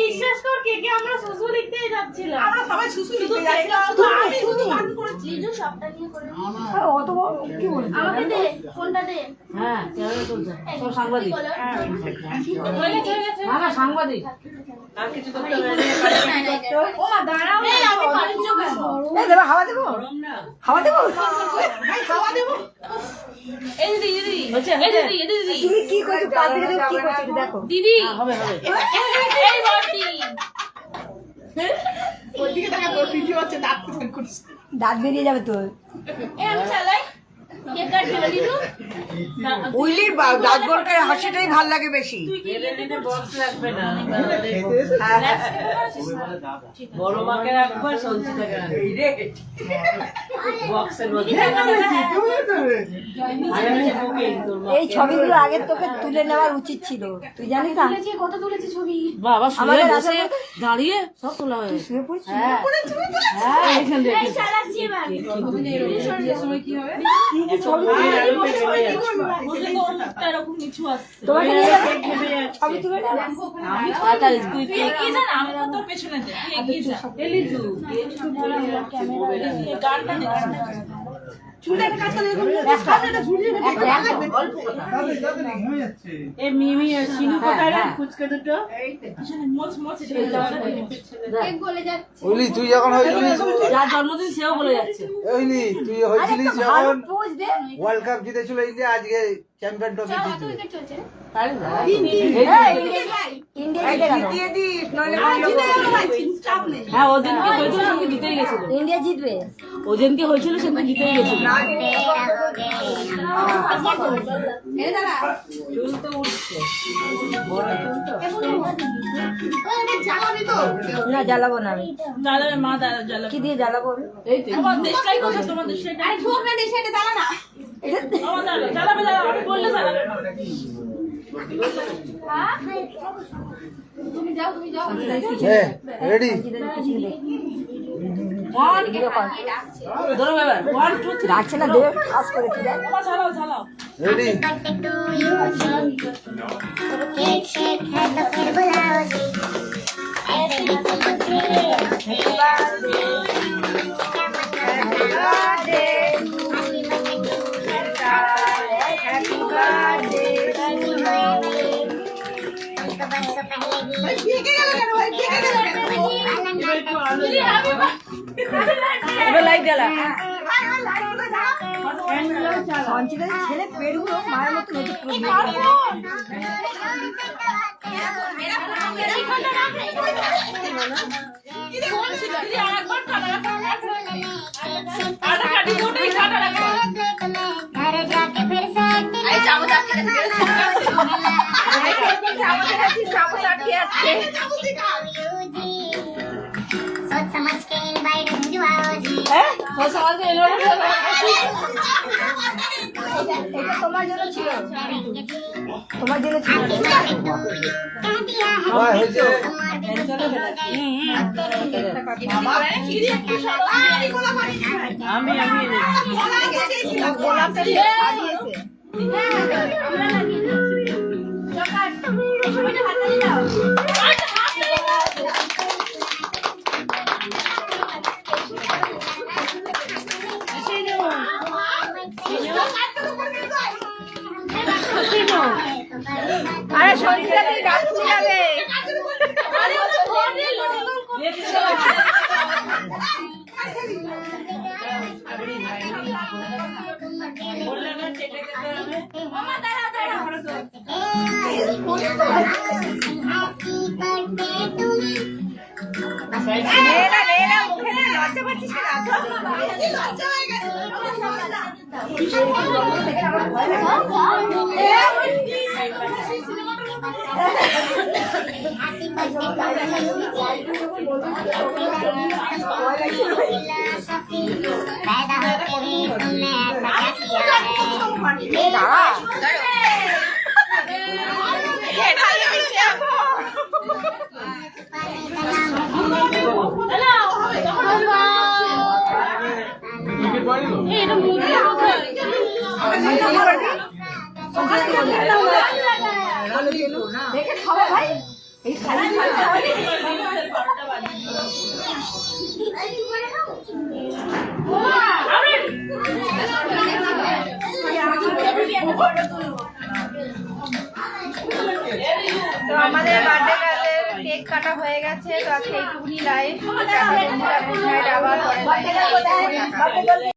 বিশ্বাস কর কে কে আমরা সুসু লিখতেই যাচ্ছিলাম, আমরা সবাই সুসু লিখতে যাচ্ছিলাম, আমি শুধু গান করেছি। লিজু সবটা নিয়ে করে অত বড় কি বলছিস? আমাকে দে ফোনটা দে। হ্যাঁ ক্যামেরা চলছে, সব সাংবাদিক। না সাংবাদিক আর কিছু করতে হবে না। ও মা দাঁড়াও, এই আমি পানির জন্য এই দেব হাওয়া দেব, হাওয়া দেব, ভাই হাওয়া দেব। এই দিদি দিদি এই দিদি এই দিদি তুমি কি করছো? পা দিকে কি করছো দেখো দিদি। হবে হবে এই বর্তি ওইদিকে দেখা তোর ভিডিও আছে, দাঁত বের করিস। দাঁত বেরিয়ে যাবে তোর। এই আমি চালাই কে কাটবে লিজু? উইলির দাঁত গোলকার হাসিটাই ভাল লাগে বেশি। বক্স লাগবে না, বড় মাকে রাখবো, সঞ্চিতাকে বক্সের মধ্যে। এই ছবিগুলো আগে তোকে তুলে নেওয়ার উচিত ছিল, তুই জানিস না? কত তুলেছি ছবি বাবা শুয়ে আমাদের বসে দাঁড়িয়ে সব তোলা হয়ে গেছে। শুয়ে পড়ছিস? হ্যাঁ হ্যাঁ এখান থেকে এই চালাচ্ছি এবার সময় কি হবে? কি কি ছবি বুঝলি তোর মুখটা এরকম নিচু আসছে। তোমাকে নিয়ে যাবে? ছবি তুলে নেবে? আমি তাড়াতাড়ি তুই তুই এগিয়ে যা না, আমি তো তোর পেছনে যাই, তুই এগিয়ে যা। এলিজু এই গানটা নে, গানটা নে। চুলটাকে কাজ করে সামনেটা ঝুলিয়ে এ মিমি সিনু কোথায় রে? ফুচকা দুটো মোচ মোচ এক বলে যাচ্ছে ওইলি তুই যখন হয়েছিলিস, যার জন্মদিন সেও বলে যাচ্ছে। ওইলি তুই আরে হয়েছিলিস একটা ভালো যখন পোজ দে। ওয়ার্ল্ড কাপ জিতেছিল ইন্ডিয়া, আজকে চ্যাম্পিয়ন ট্রফি কত জিতবে। উইকেট চলছে তাই না? ইন্ডিয়া জিতে গেল। হ্যাঁ ওদিনকে হয়েছিল সেদিনকে জিতেই গেছিল, ইন্ডিয়া জিতবে। ওদিনকে হয়েছিল সেদিনকে জিতেই গেছিল। চুল তো উঠছে, বড় চুল তো। না জ্বালাবো না আমি। জ্বালাবে মা জ্বালাবে। কি দিয়ে জ্বালাবো আমি? এই তো আমার দেশটাই কথা, তোমার দেশটাই। আরে ঢোক না দেশে এটা দাঁড়া না আমার জ্বালাবে জ্বালাবে জ্বালাবে, আমি বললে জ্বালাবে না। তুমি যাও তুমি যাও হ্যাঁ রেডি? ধরো এবার 1 2 3 ডাকছে না, দেবে কাজ করে তুই দেখ। আমার জ্বালাও জ্বালাও। রেডি? केक शेक है तो फिर बुलाओ जी ऐसे ही এবার লাইট জ্বালা। সঞ্চিতার ছেলে পেটগুলো মায়ের মতো নতুন घर जाके फिर से सोच समझ के इनवाइट भिजवाओ जी এটা তোমার জন্য ছিল, তোমার জন্য ছিল। कह दिया है হ্যাঁ হয়েছে। আমি গোলাপটা দিয়ে সাজিয়েছে। আরে সঞ্চিতা তুই গাছ যাবে। মুখে না লজ্জা পাচ্ছিস না? पैदा होके भी तुमने ऐसा क्या किया দেখে খাওয়া ভাই এই খালি তো আমাদের বার্থডে গার্লের কেক কাটা হয়ে গেছে, তো আজকে এইটুকুনি লাইভ। আবার পরে live এ